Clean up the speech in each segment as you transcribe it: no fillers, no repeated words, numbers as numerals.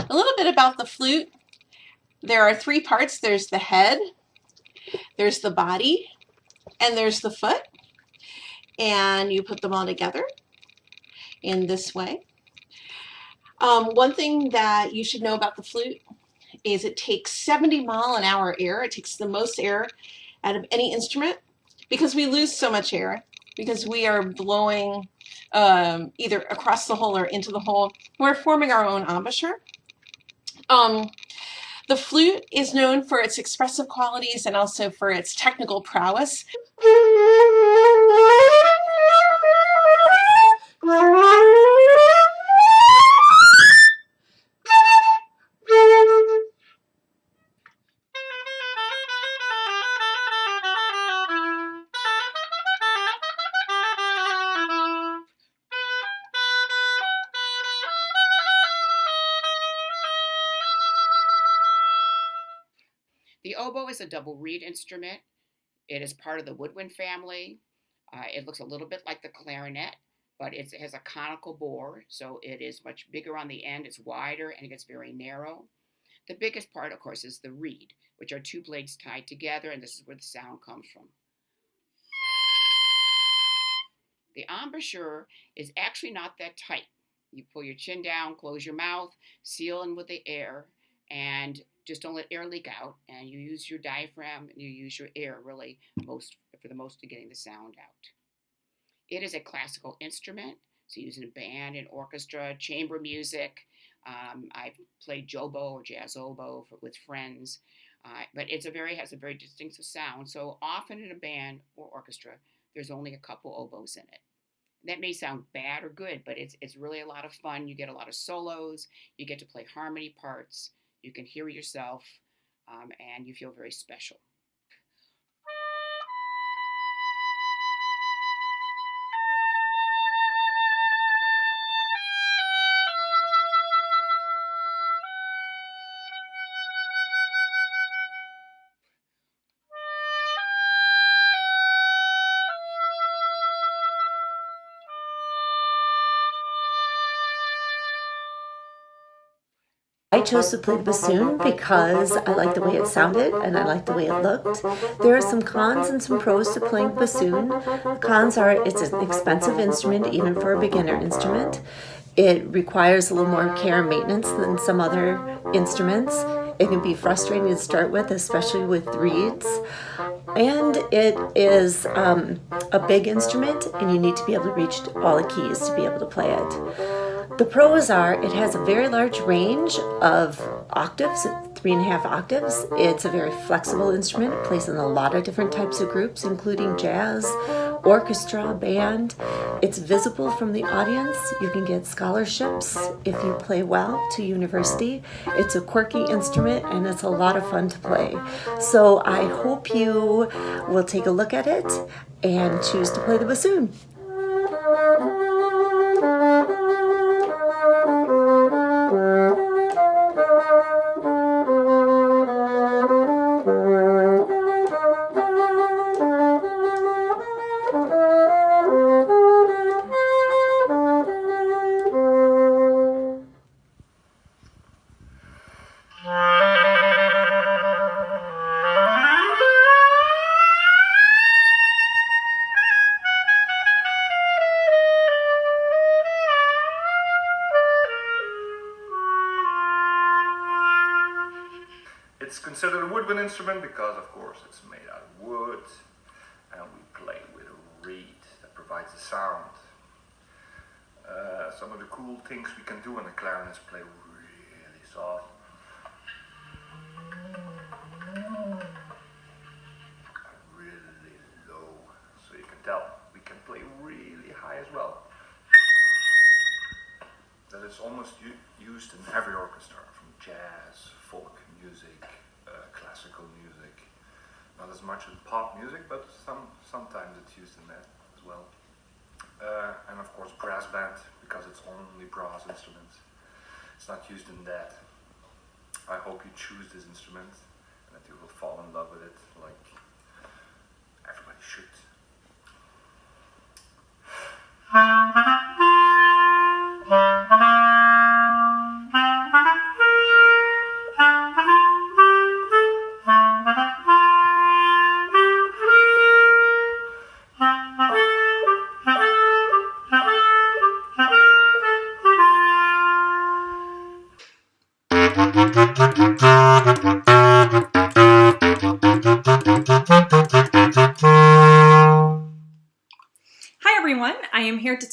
A little bit about the flute. There are three parts. There's the head, there's the body, and there's the foot. And you put them all together in this way. One thing that you should know about the flute is it takes 70-mile-an-hour air. It takes the most air out of any instrument because we lose so much air because we are blowing either across the hole or into the hole. We're forming our own embouchure. The flute is known for its expressive qualities and also for its technical prowess. The oboe is a double reed instrument. It is part of the woodwind family. It looks a little bit like the clarinet, but it has a conical bore, so it is much bigger on the end. It's wider and it gets very narrow. The biggest part, of course, is the reed, which are two blades tied together, and this is where the sound comes from. The embouchure is actually not that tight. You pull your chin down, close your mouth, seal in with the air, and just don't let air leak out. And you use your diaphragm and you use your air really for the most of getting the sound out. It is a classical instrument, so you use it in band and orchestra, chamber music. I've played jobo or jazz oboe with friends, but it has a very distinctive sound. So often in a band or orchestra, there's only a couple oboes in it. That may sound bad or good, but it's really a lot of fun. You get a lot of solos. You get to play harmony parts. You can hear yourself, and you feel very special. I chose to play the bassoon because I liked the way it sounded and I liked the way it looked. There are some cons and some pros to playing bassoon. The cons are it's an expensive instrument even for a beginner instrument. It requires a little more care and maintenance than some other instruments. It can be frustrating to start with, especially with reeds. And it is a big instrument and you need to be able to reach all the keys to be able to play it. The pros are it has a very large range of octaves, 3.5 octaves. It's a very flexible instrument. It plays in a lot of different types of groups, including jazz, orchestra, band. It's visible from the audience. You can get scholarships if you play well to university. It's a quirky instrument and it's a lot of fun to play. So I hope you will take a look at it and choose to play the bassoon. It's considered a woodwind instrument because, of course, it's made out of wood, and we play with a reed that provides the sound. Some of the cool things we can do on the clarinet is play really soft, really low, so you can tell we can play really high as well. That is almost used in every orchestra, from jazz, folk music, classical music. Not as much in pop music, but sometimes it's used in that as well. And of course brass band, because it's only brass instruments. It's not used in that. I hope you choose this instrument and that you will fall in love with it like everybody should.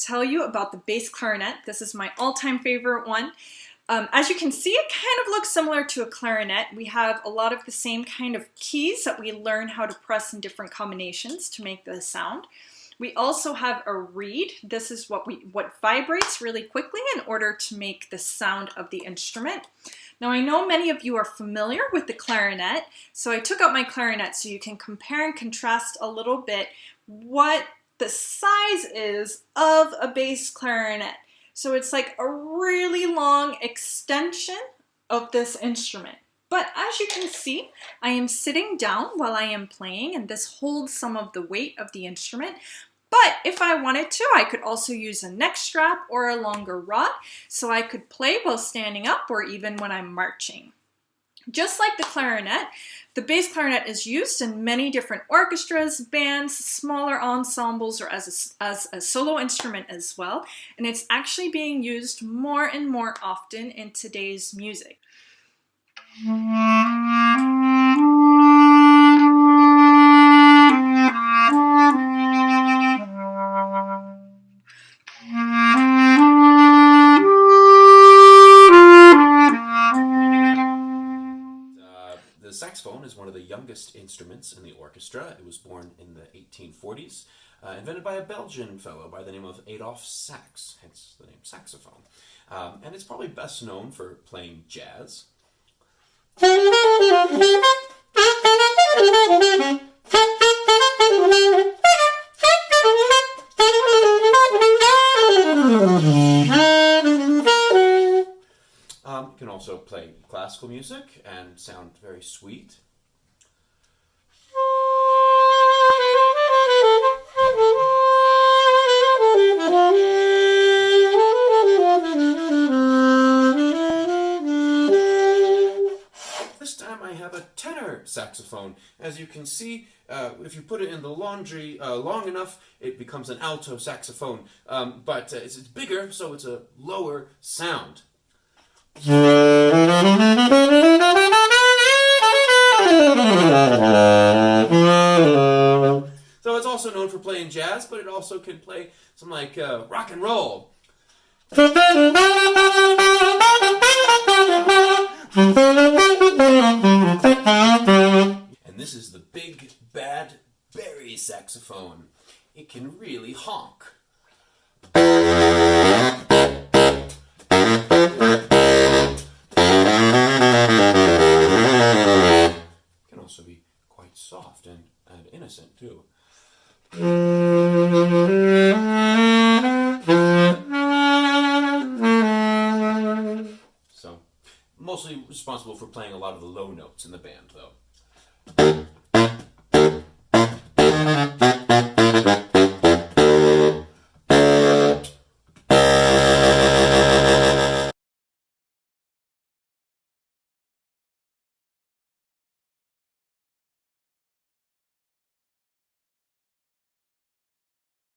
tell you about the bass clarinet. This is my all-time favorite one. As you can see, it kind of looks similar to a clarinet. We have a lot of the same kind of keys that we learn how to press in different combinations to make the sound. We also have a reed. This is what vibrates really quickly in order to make the sound of the instrument. Now I know many of you are familiar with the clarinet, so I took out my clarinet so you can compare and contrast a little bit what the size is of a bass clarinet. So it's like a really long extension of this instrument. But as you can see, I am sitting down while I am playing, and this holds some of the weight of the instrument. But if I wanted to, I could also use a neck strap or a longer rod, so I could play while standing up or even when I'm marching. Just like the clarinet, the bass clarinet is used in many different orchestras, bands, smaller ensembles, or as a solo instrument as well. And it's actually being used more and more often in today's music. The saxophone is one of the youngest instruments in the orchestra. It was born in the 1840s, invented by a Belgian fellow by the name of Adolphe Sax, hence the name saxophone. And it's probably best known for playing jazz. You can also play classical music and sound very sweet. This time I have a tenor saxophone. As you can see, if you put it in the laundry long enough, it becomes an alto saxophone. But it's bigger, so it's a lower sound. So it's also known for playing jazz, but it also can play some like rock and roll. And this is the big bad Barry saxophone. It can really honk. Also be quite soft and innocent too. So, mostly responsible for playing a lot of the low notes in the band, though.